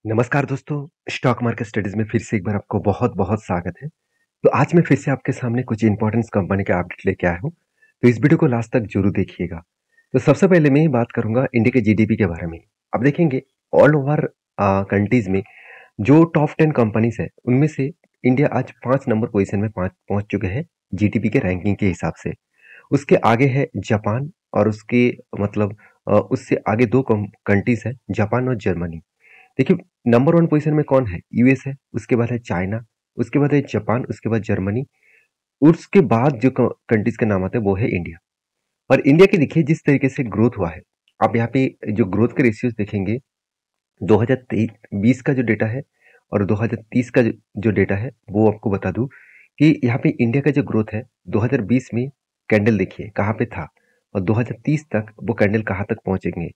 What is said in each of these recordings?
नमस्कार दोस्तों, stock market studies में फिर से एक बार आपको बहुत-बहुत स्वागत है। तो आज मैं फिर से आपके सामने कुछ इंपॉर्टेंट कंपनी के अपडेट लेके आया हूँ। तो इस वीडियो को लास्ट तक ज़रूर देखिएगा। तो सबसे पहले मैं ही बात करूँगा इंडिया के जीडीपी के बारे में। आप देखेंगे ऑल ओवर कंट्रीज़ में जो टॉप 10 कंपनीज़ है, उनमें से इंडिया आज 5 नंबर पोज़ीशन में पहुँच चुके हैं जीडीपी के रैंकिंग के हिसाब से। उसके आगे है जापान और उसके मतलब उससे आगे 2 कंट्रीज़ हैं, जापान और जर्मनी। देखिए नंबर 1 पोज़ीशन में कौन है? यूएस है, उसके बाद है चाइना, उसके बाद है जापान, उसके बाद जर्मनी, उसके बाद जो कंट्रीज़ के नाम आते हैं वो है इंडिया। और इंडिया की देखिए जिस तरीके से ग्रोथ हुआ है, आप यहाँ पे जो ग्रोथ के रेशियोज़ देखेंगे 2020 का जो डेटा है और 2030 का जो डेटा है वो आपको बता दूँ कि यहाँ पे इंडिया का जो ग्रोथ है 2020 में कैंडल देखिए कहाँ पे था और 2030 तक वो कैंडल कहाँ तक पहुँचेंगे।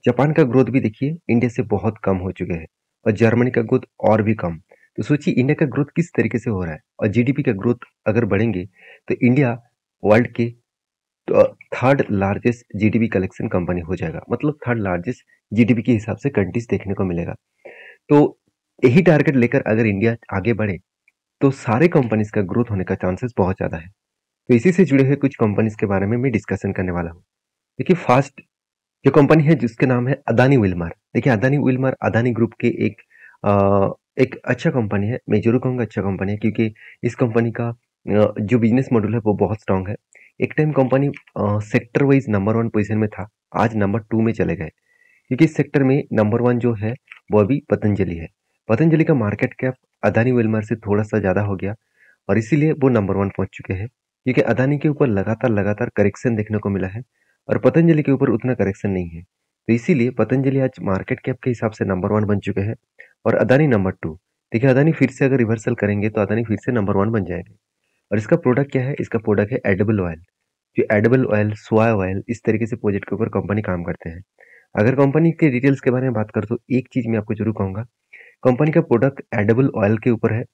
जापान का ग्रोथ भी देखिए इंडिया से बहुत कम हो चुके हैं और जर्मनी का ग्रोथ और भी कम। तो सोचिए इंडिया का ग्रोथ किस तरीके से हो रहा है और जीडीपी का ग्रोथ अगर बढ़ेंगे तो इंडिया वर्ल्ड के third largest GDP collection company हो जाएगा, मतलब थर्ड लार्जेस्ट जीडीपी के हिसाब से कंट्रीज देखने को मिलेगा। तो यही टारगेट लेकर अगर इंडिया आगे बढ़े तो सारे कंपनीज का ग्रोथ होने का चांसेस बहुत ज्यादा है। तो इसी से जुड़े हुए कुछ कंपनीज के बारे में मैं डिस्कशन करने वाला हूँ। देखिए फर्स्ट जो कंपनी है जिसके नाम है अदानी विल्मर। देखिए अदानी विल्मर अदानी ग्रुप के एक अच्छा कंपनी है। मैं जरूर कहूँगा अच्छा कंपनी है क्योंकि इस कंपनी का जो बिजनेस मॉडल है वो बहुत स्ट्रांग है। एक time company sector wise number 1 position में था, आज नंबर 2 में चले गए क्योंकि इस सेक्टर में नंबर 1 जो है वो अभी पतंजलि है। पतंजलि का मार्केट कैप अदानी विल्मर से थोड़ा सा ज़्यादा हो गया और इसीलिए वो नंबर 1 पहुंच चुके हैं क्योंकि अदानी के ऊपर लगातार करेक्शन देखने को मिला है और पतंजलि के ऊपर उतना करेक्शन नहीं है। तो इसीलिए पतंजलि आज मार्केट कैप के हिसाब से नंबर 1 बन चुके हैं और अदानी नंबर 2। देखिए अदानी फिर से अगर रिवर्सल करेंगे तो अदानी फिर से नंबर 1 बन जाएंगे। और इसका प्रोडक्ट क्या है? इसका प्रोडक्ट है एडिबल ऑयल। जो एडिबल ऑयल, सोया ऑयल इस तरीके से प्रोजेक्ट के ऊपर कंपनी काम करते हैं। अगर कंपनी के डिटेल्स के बारे में बात करूँ तो एक चीज़ मैं आपको ज़रूर कहूँगा, कंपनी का प्रोडक्ट एडिबल ऑयल के ऊपर है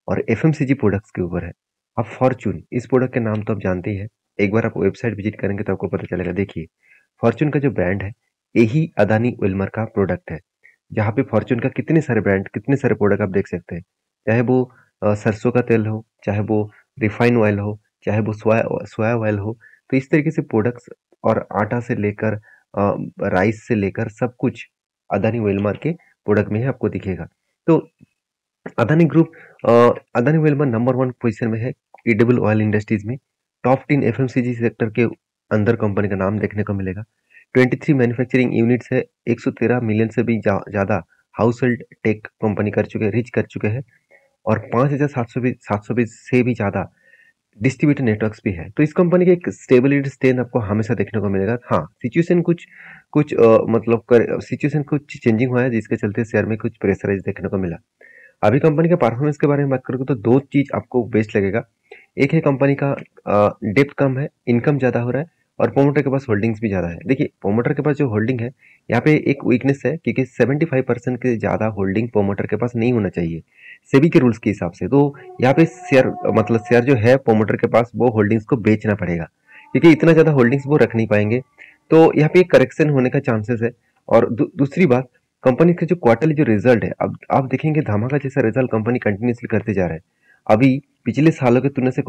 और एफएमसीजी प्रोडक्ट्स के ऊपर है। अब फॉर्च्यून इस प्रोडक्ट के नाम तो आप जानते ही हैं। एक बार आप वेबसाइट विजिट करेंगे तो आपको पता चलेगा। देखिए फॉर्च्यून का जो ब्रांड है यही अदानी विल्मर का प्रोडक्ट है। जहाँ पे फॉर्च्यून का कितने सारे ब्रांड, कितने सारे प्रोडक्ट आप देख सकते हैं। चाहे वो सरसों का तेल हो, चाहे वो रिफाइन ऑयल हो, चाहे वो सोया सोया ऑयल हो। तो इस तरीके से प्रोडक्ट्स और आटा से लेकर राइस से लेकर सब कुछ अदानी विल्मर के प्रोडक्ट में ही आपको दिखेगा। तो Adani group Adani Wilmar number 1 position में है एडिबल ऑयल इंडस्ट्रीज में। टॉप 10 एफएमसीजी सेक्टर के अंदर कंपनी का नाम देखने को मिलेगा। 23 मैन्युफैक्चरिंग यूनिट्स है। 113 मिलियन से भी ज़्यादा हाउस होल्ड टेक कंपनी कर चुके हैं, रीच कर चुके हैं और 5,720 से भी ज़्यादा डिस्ट्रीब्यूटर नेटवर्क्स भी है। तो इस कंपनी की एक स्टेबिलिटी स्ट्रेंथ आपको हमेशा देखने को मिलेगा। हाँ, सिचुएशन कुछ कुछ मतलब सिचुएशन कुछ चेंजिंग हुआ है जिसके चलते शेयर में कुछ प्रेशराइज देखने को मिला। अभी कंपनी के परफॉर्मेंस के बारे में बात करोगे तो दो चीज आपको बेस्ट लगेगा। एक है कंपनी का डेप्थ कम है, इनकम ज्यादा हो रहा है और प्रोमोटर के पास होल्डिंग्स भी ज्यादा है। देखिए प्रोमोटर के पास जो होल्डिंग है यहाँ पे एक वीकनेस है क्योंकि 75% के ज्यादा होल्डिंग प्रोमोटर के पास नहीं होना चाहिए सेबी के रूल्स के हिसाब से। तो यहाँ पे शेयर मतलब शेयर जो है प्रोमोटर के पास वो होल्डिंग्स को बेचना पड़ेगा क्योंकि इतना ज्यादा होल्डिंग्स वो रख नहीं पाएंगे। तो यहाँ पे एक करेक्शन होने का चांसेस है। और दूसरी बात, कंपनी का जो क्वार्टरली जो रिजल्ट है, अब आप देखेंगे धमाका जैसा रिजल्ट कंपनी कंटिन्यूसली करते जा रहा है। अभी पिछले सालों की तुलना से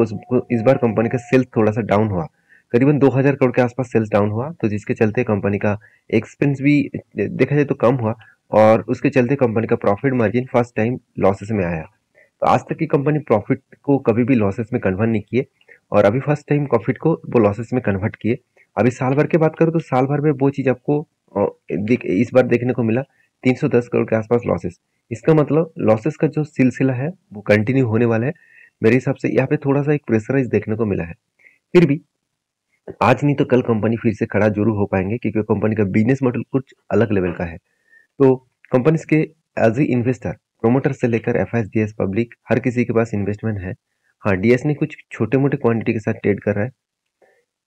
इस बार कंपनी का सेल्स थोड़ा सा डाउन हुआ, करीबन 2000 करोड़ के आसपास सेल्स डाउन हुआ, तो जिसके चलते कंपनी का एक्सपेंस भी देखा जाए तो कम हुआ और उसके चलते कंपनी का profit margin first time losses में आया। तो आज तक की कंपनी प्रॉफिट को कभी भी लॉसेस में कन्वर्ट नहीं किए और अभी फर्स्ट टाइम प्रॉफिट को वो लॉसेस में कन्वर्ट किए। अभी साल भर की बात करूँ तो साल भर में वो चीज़ आपको इस बार देखने को मिला 310 करोड़ के आसपास लॉसेस। इसका मतलब लॉसेस का जो सिलसिला है वो कंटिन्यू होने वाला है। मेरे हिसाब से यहाँ पे थोड़ा सा एक प्रेशराइज देखने को मिला है। फिर भी आज नहीं तो कल कंपनी फिर से खड़ा जरूर हो पाएंगे क्योंकि कंपनी का बिजनेस मॉडल कुछ अलग लेवल का है। तो कंपनीज के एज ए इन्वेस्टर, प्रोमोटर से लेकर एफआईएस डीएस पब्लिक हर किसी के पास इन्वेस्टमेंट है। हाँ, डीएस ने कुछ छोटे मोटे क्वांटिटी के साथ ट्रेड कर रहा है,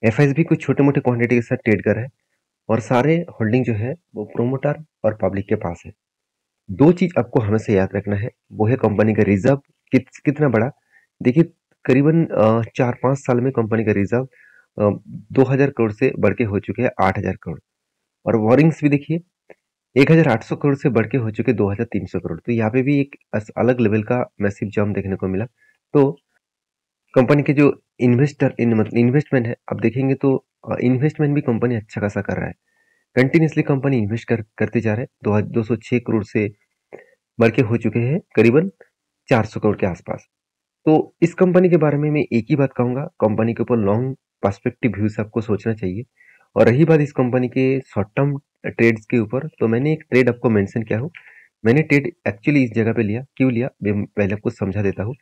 एफआईएस भी कुछ छोटे मोटे क्वांटिटी के साथ ट्रेड कर रहा है और सारे होल्डिंग जो है वो प्रोमोटर और पब्लिक के पास है। दो चीज आपको हमेशा याद रखना है, वो है कंपनी का रिजर्व कितना बड़ा। देखिए करीबन 4-5 साल में कंपनी का रिजर्व 2000 करोड़ से बढ़ के हो चुके हैं 8000 करोड़। और वॉरिंग्स भी देखिए 1800 करोड़ से बढ़ के हो चुके 2300 करोड़। तो यहाँ पे भी एक अलग लेवल का मैसिव जंप देखने को मिला। तो कंपनी के जो इन्वेस्टमेंट है, आप देखेंगे तो इन्वेस्टमेंट भी कंपनी अच्छा खासा कर रहा है। कंटिन्यूसली कंपनी इन्वेस्ट करते जा रहे हैं। 206 करोड़ से बढ़ के हो चुके हैं करीबन 400 करोड़ के आसपास। तो इस कंपनी के बारे में मैं एक ही बात कहूंगा, कंपनी के ऊपर लॉन्ग पर्सपेक्टिव व्यू से आपको सोचना चाहिए। और रही बात इस कंपनी के शॉर्ट टर्म ट्रेड्स के ऊपर, तो मैंने एक ट्रेड आपको मेंशन किया हूँ। मैंने ट्रेड एक्चुअली इस जगह पे लिया, क्यों लिया मैं पहले आपको समझा देता हूँ।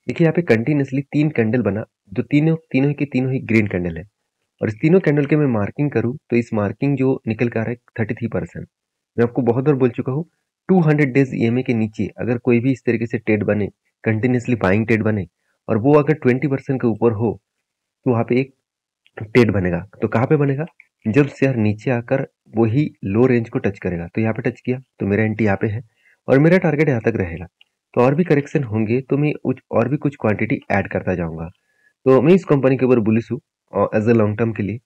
देखिए यहाँ पे कंटिन्यूसली 3 कैंडल बना, जो तीनों तीनों के तीनों ही ग्रीन कैंडल है। और इस तीनों कैंडल के मैं मार्किंग करूँ तो इस मार्किंग जो निकल कर आ रहा है 33%। मैं आपको बहुत बार बोल चुका हूँ, 200 डेज ईएमए के नीचे अगर कोई भी इस तरीके से ट्रेड बने, कंटिन्यूसली बाइंग ट्रेड बने, और वो अगर 20% के ऊपर हो, तो वहाँ पे एक ट्रेड बनेगा। तो कहाँ पे बनेगा? जब शेयर नीचे आकर वही लो रेंज को टच करेगा। तो यहाँ पे टच किया तो मेरा एंट्री यहाँ पे है और मेरा टारगेट यहाँ तक रहेगा। तो और भी करेक्शन होंगे तो मैं और भी कुछ क्वांटिटी ऐड करता जाऊंगा। तो मैं इस कंपनी के ऊपर बुलिश हूँ और एज अ लॉन्ग टर्म के लिए।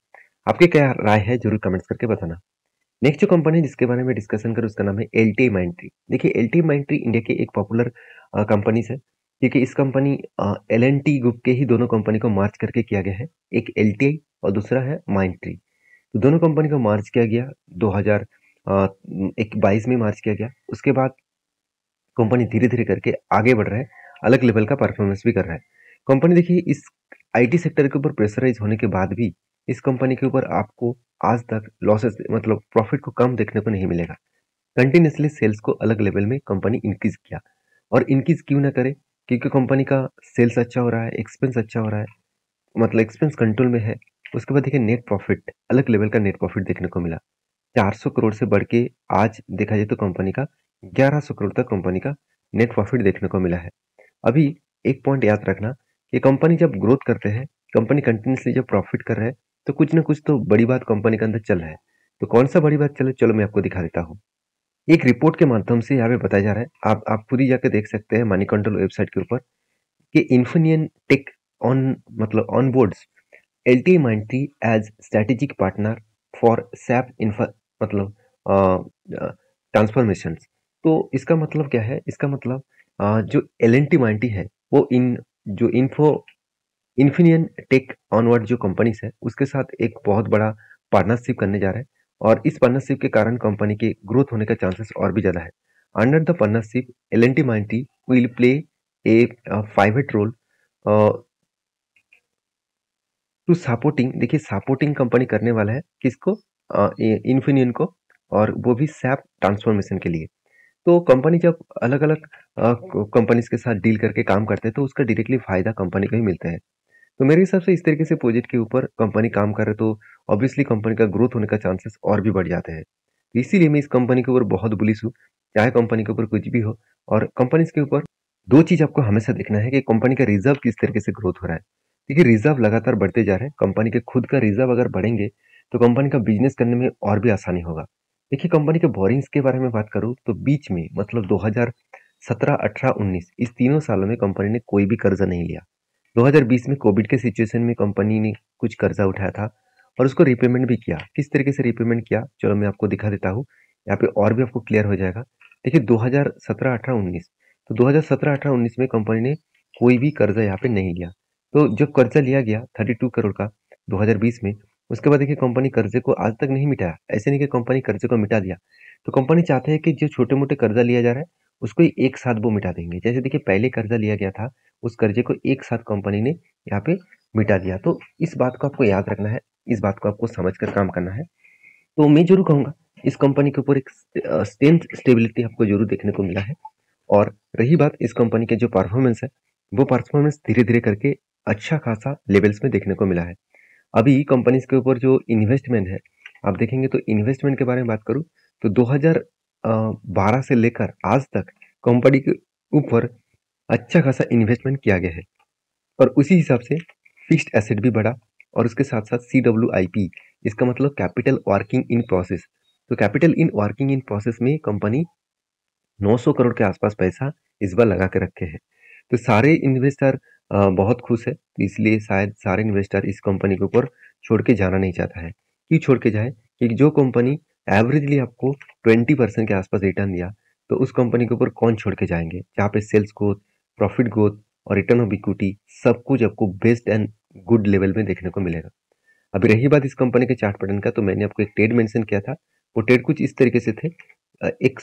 आपकी क्या राय है जरूर कमेंट्स करके बताना। नेक्स्ट जो कंपनी है जिसके बारे में डिस्कशन करें उसका नाम है एलटी माइंट्री। देखिए एलटी माइंट्री इंडिया के एक पॉपुलर कंपनीज है, क्योंकि इस company L N T group के ही दोनों कंपनी को मार्च करके किया गया है। एक एल टी आई और दूसरा है माइंट्री। तो दोनों कंपनी को मार्च किया गया 2022 में मार्च किया गया। उसके बाद कंपनी धीरे धीरे करके आगे बढ़ रहा है, अलग लेवल का परफॉर्मेंस भी कर रहा है। कंपनी देखिए इस आईटी सेक्टर के ऊपर प्रेशराइज होने के बाद भी इस कंपनी के ऊपर आपको आज तक लॉसेस मतलब प्रॉफिट को कम देखने को नहीं मिलेगा। कंटिन्यूसली सेल्स को अलग लेवल में कंपनी इंक्रीज किया। और इंक्रीज क्यों ना करे, क्योंकि कंपनी का सेल्स अच्छा हो रहा है, एक्सपेंस अच्छा हो रहा है, मतलब एक्सपेंस कंट्रोल में है। उसके बाद देखिए नेट प्रॉफिट, अलग लेवल का नेट प्रॉफिट देखने को मिला। 400 करोड़ से बढ़ के आज देखा जाए तो कंपनी का 1100 करोड़ तक कंपनी का नेट प्रॉफिट देखने को मिला है। अभी एक पॉइंट याद रखना कि कंपनी जब ग्रोथ करते हैं, कंपनी कंटिन्यूसली जब प्रॉफिट कर रहा है, तो कुछ ना कुछ तो बड़ी बात कंपनी के अंदर चल रहा है। तो कौन सा बड़ी बात चले, चलो मैं आपको दिखा देता हूँ। एक रिपोर्ट के माध्यम से यहाँ पे बताया जा रहा है, आप पूरी जाके देख सकते हैं मनी कंट्रोल वेबसाइट के ऊपर, कि इन्फिनियन टेक ऑन मतलब on boards LT Mindtree as strategic partner for SAP इंफा मतलब ट्रांसफॉर्मेशन। तो इसका मतलब क्या है? इसका मतलब जो एल एन टी माइंट्री है वो इन जो इन्फिनियन टेक ऑनवर्ड जो कंपनीज है उसके साथ एक बहुत बड़ा पार्टनरशिप करने जा रहा है। और इस पार्टनरशिप के कारण कंपनी के ग्रोथ होने का चांसेस और भी ज़्यादा है। Under the partnership L N T Mindtree will play a pivotal role to supporting. देखिए सपोर्टिंग कंपनी करने वाला है किसको? इन्फिनियन को, और वो भी सैप ट्रांसफॉर्मेशन के लिए। तो कंपनी जब अलग अलग कंपनीज के साथ डील करके काम करते हैं तो उसका डायरेक्टली फायदा कंपनी को ही मिलता है। तो मेरे हिसाब से इस तरीके से प्रोजेक्ट के ऊपर कंपनी काम कर रहे तो ऑब्वियसली कंपनी का ग्रोथ होने का चांसेस और भी बढ़ जाते हैं। तो इसीलिए मैं इस कंपनी के ऊपर बहुत बुलिश हूँ, चाहे कंपनी के ऊपर कुछ भी हो। और कंपनीज के ऊपर दो चीज आपको हमेशा देखना है कि कंपनी का रिजर्व किस तरीके से ग्रोथ हो रहा है। देखिए रिजर्व लगातार बढ़ते जा रहे हैं, कंपनी के खुद का रिजर्व अगर बढ़ेंगे तो कंपनी का बिजनेस करने में और भी आसानी होगा। देखिए कंपनी के बोरिंग्स के बारे में बात करूँ तो बीच में मतलब 2017, 18, 19 इस तीनों सालों में कंपनी ने कोई भी कर्जा नहीं लिया। 2020 में कोविड के सिचुएशन में कंपनी ने कुछ कर्जा उठाया था और उसको रिपेमेंट भी किया। किस तरीके से रिपेमेंट किया, चलो मैं आपको दिखा देता हूँ, यहाँ पे और भी आपको क्लियर हो जाएगा। देखिए 2017, 18, 19, तो 2017, 18, 19 में कंपनी ने कोई भी कर्जा यहाँ पे नहीं लिया। तो जब कर्जा लिया गया 32 करोड़ का 2020 में, उसके बाद देखिए कंपनी कर्जे को आज तक नहीं मिटाया। ऐसे नहीं कि कंपनी कर्जे को मिटा दिया। तो कंपनी चाहते हैं कि जो छोटे मोटे कर्जा लिया जा रहा है उसको ही एक साथ वो मिटा देंगे। जैसे देखिए पहले कर्जा लिया गया था, उस कर्जे को एक साथ कंपनी ने यहाँ पे मिटा दिया। तो इस बात को आपको याद रखना है, इस बात को आपको समझ कर काम करना है। तो मैं जरूर कहूंगा इस कंपनी के ऊपर एक स्ट्रेंथ स्टेबिलिटी आपको जरूर देखने को मिला है। और रही बात इस कंपनी के जो परफॉर्मेंस है, वो परफॉर्मेंस धीरे धीरे करके अच्छा खासा लेवल्स में देखने को मिला है। अभी कंपनीज के ऊपर जो इन्वेस्टमेंट है, आप देखेंगे तो इन्वेस्टमेंट के बारे में बात करूं तो 2012 से लेकर आज तक कंपनी के ऊपर अच्छा खासा इन्वेस्टमेंट किया गया है। और उसी हिसाब से फिक्स्ड एसेट भी बढ़ा। और उसके साथ साथ CWIP, इसका मतलब कैपिटल वर्किंग इन प्रोसेस। तो capital in working in process में कंपनी 900 करोड़ के आसपास पैसा इस बार लगा के रखे हैं। तो सारे इन्वेस्टर बहुत खुश है, तो इसलिए शायद सारे इन्वेस्टर इस कंपनी के ऊपर छोड़ के जाना नहीं चाहता है। क्यों छोड़ के जाए? क्योंकि जो कंपनी एवरेजली आपको 20% के आसपास रिटर्न दिया, तो उस कंपनी के ऊपर कौन छोड़ के जाएंगे, जहाँ पे सेल्स ग्रोथ, प्रॉफिट ग्रोथ और रिटर्न ऑफ इक्विटी सब कुछ आपको बेस्ट एंड गुड लेवल में देखने को मिलेगा। अभी रही बात इस कंपनी के चार्ट पैटर्न का, तो मैंने आपको एक ट्रेड मेंशन किया था। वो ट्रेड कुछ इस तरीके से थे, एक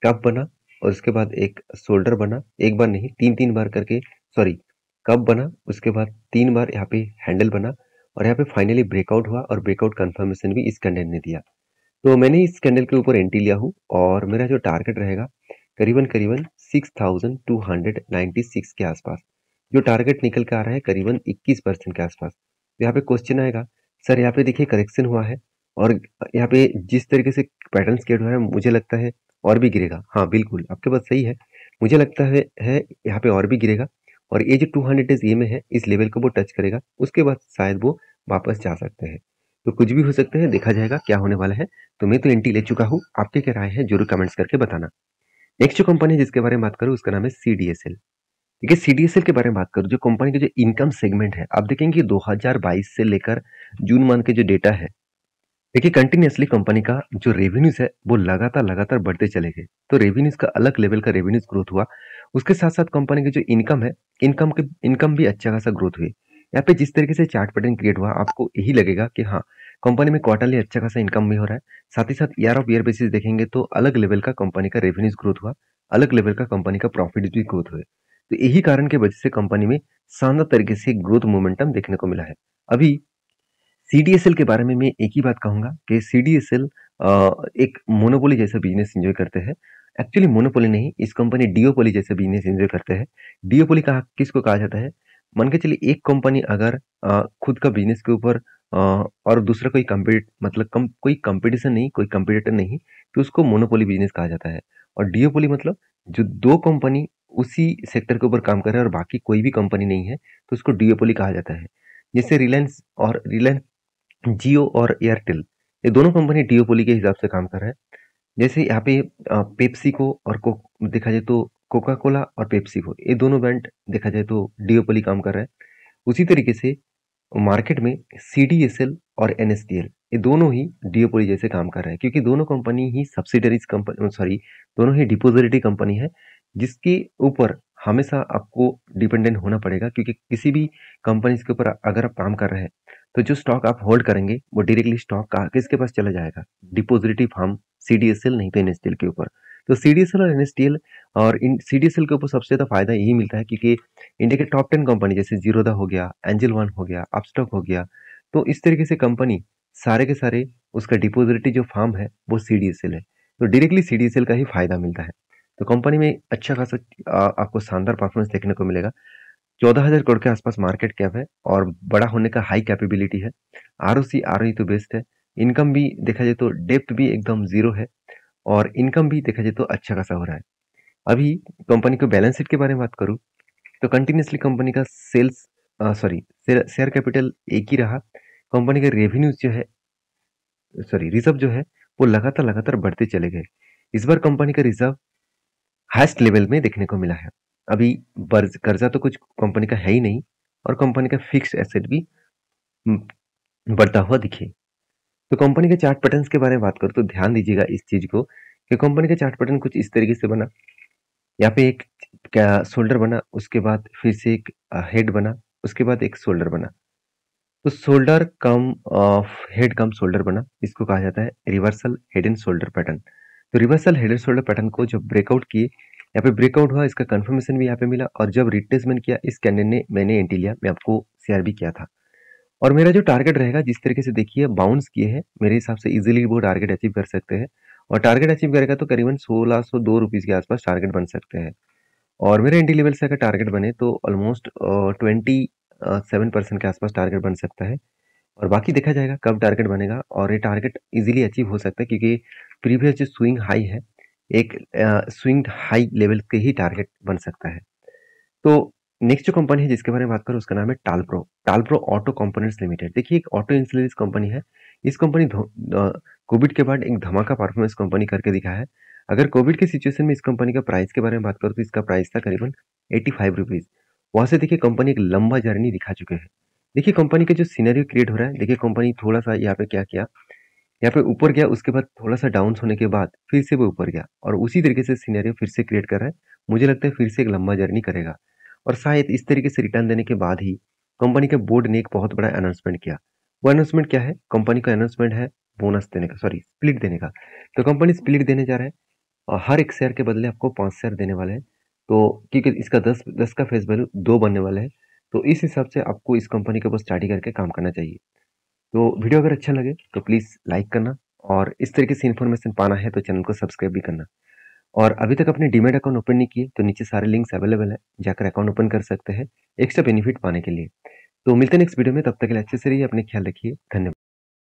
कप बना और उसके बाद एक शोल्डर बना, एक बार नहीं तीन तीन बार करके, सॉरी, कप बना, उसके बाद 3 बार यहाँ पे हैंडल बना और यहाँ पे फाइनली ब्रेकआउट हुआ और ब्रेकआउट कंफर्मेशन भी इस कैंडल ने दिया। तो मैंने इस कैंडल के ऊपर एंट्री लिया हूँ और मेरा जो टारगेट रहेगा करीबन करीबन 6296 के आसपास। जो टारगेट निकल के आ रहा है करीबन 21% के आसपास। तो यहाँ पे क्वेश्चन आएगा, सर यहाँ पे देखिए करेक्शन हुआ है और यहाँ पे जिस तरीके से पैटर्न क्रिएट हुआ है मुझे लगता है और भी गिरेगा। हाँ बिल्कुल, आपके बात सही है, मुझे लगता है यहाँ पे और भी गिरेगा और ये जो 200 डेज ये में है इस लेवल को वो टच करेगा, उसके बाद शायद वो वापस जा सकते हैं। तो कुछ भी हो सकता है, देखा जाएगा क्या होने वाला है। तो मैं तो एंट्री ले चुका हूँ, आपके क्या राय है जरूर कमेंट्स करके बताना। नेक्स्ट जो कंपनी है जिसके बारे में बात करूँ उसका नाम है सीडीएसएल। देखिए सीडीएसएल के बारे में बात करूँ, जो कंपनी का जो इनकम सेगमेंट है, आप देखेंगे 2022 से लेकर जून मंथ के जो डेटा है, देखिए कंटिन्यूअसली कंपनी का जो रेवेन्यूज है वो लगातार लगातार बढ़ते चले गए। तो रेवेन्यूज का अलग लेवल का रेवेन्यूज ग्रोथ हुआ, उसके साथ साथ कंपनी की जो इनकम है, इनकम भी अच्छा खासा ग्रोथ हुई। यहाँ पे जिस तरीके से चार्ट पैटर्न क्रिएट हुआ आपको यही लगेगा कि हाँ कंपनी में क्वार्टरली अच्छा खासा इनकम भी हो रहा है, साथ ही साथ ईयर ऑफ ईयर बेसिस देखेंगे तो अलग लेवल का कंपनी का रेवेन्यूज ग्रोथ हुआ, अलग लेवल का कंपनी का प्रॉफिट भी ग्रोथ हुए। तो यही कारण की वजह से कंपनी में शानदार तरीके से ग्रोथ मोमेंटम देखने को मिला है। अभी सीडीएसएल के बारे में मैं एक ही बात कहूंगा कि सीडीएसएल एक मोनोपोली जैसा बिजनेस एंजॉय करते हैं। एक्चुअली मोनोपोली नहीं, इस कंपनी डिओपोली जैसे बिजनेस एंजॉय करते हैं। डिओपोली कहा किसको कहा जाता है, मान के चलिए एक कंपनी अगर खुद का बिजनेस के ऊपर और दूसरा कोई कोई कंपटीशन नहीं, कोई कंपटीटर नहीं, तो उसको मोनोपोली बिजनेस कहा जाता है। और डिओपोली मतलब जो दो कंपनी उसी सेक्टर के ऊपर काम कर रहे हैं और बाकी कोई भी कंपनी नहीं है, तो उसको डिओपोली कहा जाता है। जैसे रिलायंस जियो और एयरटेल, ये दोनों कंपनी डिओपोली के हिसाब से काम कर रहे हैं। जैसे यहाँ पे पेप्सी को और देखा जाए तो कोका कोला और पेप्सी को, ये दोनों ब्रांड देखा जाए तो डिओपोली काम कर रहे हैं। उसी तरीके से मार्केट में सीडीएसएल और एनएसडीएल, ये दोनों ही डिओपोली जैसे काम कर रहे हैं, क्योंकि दोनों कंपनी ही सब्सिडरीज कंपनी, सॉरी, दोनों ही डिपोजिटरी कंपनी है, जिसके ऊपर हमेशा आपको डिपेंडेंट होना पड़ेगा। क्योंकि किसी भी कंपनी के ऊपर अगर आप काम कर रहे हैं तो जो स्टॉक आप होल्ड करेंगे वो डायरेक्टली स्टॉक का किसके पास चला जाएगा, डिपोजिटरी फर्म सीडीएसएल नहीं तो एनएसडीएल के ऊपर। तो सीडीएसएल और एनएसडीएल और इन सीडीएसएल के ऊपर सबसे ज्यादा फायदा यही मिलता है क्योंकि इंडिया के टॉप 10 कंपनी जैसे जीरोधा हो गया, एंजल वन हो गया, अपस्टॉक हो गया, तो इस तरीके से कंपनी सारे के सारे उसका डिपोजिटरी जो फर्म है वो सीडीएसएल है, तो डायरेक्टली सीडीएसएल का ही फायदा मिलता है। तो कंपनी में अच्छा खासा आपको शानदार परफॉर्मेंस देखने को मिलेगा। 14,000 करोड़ के आसपास मार्केट कैप है और बड़ा होने का हाई कैपेबिलिटी है। आरओसी आरओई तो बेस्ट है। इनकम भी देखा जाए तो डेप्थ भी एकदम जीरो है और इनकम भी देखा जाए तो अच्छा खासा हो रहा है। अभी कंपनी को बैलेंस शीट के बारे में बात करूं तो कंटिन्यूसली कंपनी का शेयर कैपिटल एक ही रहा। कंपनी का रेवेन्यूज जो है, सॉरी, रिजर्व जो है वो लगातार लगातार बढ़ते चले गए। इस बार कंपनी का रिजर्व हाईएस्ट लेवल में देखने को मिला है। अभी कर्जा तो कुछ कंपनी का है ही नहीं और कंपनी का फिक्स्ड एसेट भी बढ़ता हुआ दिखे। तो कंपनी के चार्ट पैटर्न्स के बारे में बात करूं तो ध्यान दीजिएगा इस चीज को कि कंपनी का चार्ट पैटर्न कुछ इस तरीके से बना। यहाँ पे एक क्या शोल्डर बना, उसके बाद फिर से एक हेड बना, उसके बाद एक शोल्डर बना। तो shoulder cum head cum shoulder बना, इसको कहा जाता है reversal head and shoulder pattern. तो reversal head and shoulder pattern को जब ब्रेकआउट किए, यहाँ पे ब्रेकआउट हुआ, इसका कंफर्मेशन भी यहाँ पे मिला और जब रिट्रेसमेंट किया इस कैंडल ने, मैंने एंट्री लिया, मैं आपको शेयर भी किया था। और मेरा जो टारगेट रहेगा जिस तरीके से देखिए बाउंस किए हैं, मेरे हिसाब से इजीली वो टारगेट अचीव कर सकते हैं। और टारगेट अचीव करेगा तो करीबन 1602 रुपीज के आसपास टारगेट बन सकते हैं। और मेरे एंट्री लेवल से अगर टारगेट बने तो ऑलमोस्ट 27% के आसपास टारगेट बन सकता है। और बाकी देखा जाएगा कब टारगेट बनेगा और ये टारगेट इजीली अचीव हो सकता है क्योंकि प्रीवियस जो स्विंग हाई है, एक स्विंग हाई लेवल के ही टारगेट बन सकता है। तो नेक्स्ट जो कंपनी है जिसके बारे में बात करूं उसका नाम है टालप्रो। टालप्रो ऑटो कंपोनेंट्स लिमिटेड, देखिए एक ऑटो इंश्योरेंस कंपनी है। इस कंपनी कोविड के बाद एक धमाका परफॉर्मेंस कंपनी करके दिखा है। अगर कोविड के सिचुएशन में इस कंपनी का प्राइस के बारे में बात करूं तो इसका प्राइस था करीबन 85 रुपीज। वहां से देखिए कंपनी एक लंबा जर्नी दिखा चुके हैं। देखिए कंपनी का जो सीनरियो क्रिएट हो रहा है, देखिए कंपनी थोड़ा सा यहाँ पे क्या किया, यहाँ पे ऊपर गया, उसके बाद थोड़ा-सा डाउन होने के बाद फिर से वो ऊपर गया और उसी तरीके से सिनेरियो फिर से क्रिएट कर रहा है। मुझे लगता है फिर से एक लंबा जर्नी करेगा और शायद इस तरीके से रिटर्न देने के बाद ही कंपनी के बोर्ड ने एक बहुत बड़ा अनाउंसमेंट किया। वो अनाउंसमेंट क्या है? कंपनी का अनाउंसमेंट है बोनस देने का, सॉरी स्प्लिट देने का। तो कंपनी स्प्लिट देने जा रहा है और हर एक शेयर के बदले आपको 5 शेयर देने वाला है। तो क्योंकि इसका 10 का फेस वैल्यू 2 बनने वाला है, तो इस हिसाब से आपको इस कंपनी के ऊपर स्टडी करके काम करना चाहिए। तो वीडियो अगर अच्छा लगे तो प्लीज़ लाइक करना और इस तरीके से इन्फॉर्मेशन पाना है तो चैनल को सब्सक्राइब भी करना। और अभी तक अपने डीमैट अकाउंट ओपन नहीं किए तो नीचे सारे लिंक्स अवेलेबल है, जाकर अकाउंट ओपन कर सकते हैं एक्स्ट्रा बेनिफिट पाने के लिए। तो मिलते हैं नेक्स्ट वीडियो में, तब तक के लिए अच्छे से रहिए, अपने ख्याल रखिए, धन्यवाद।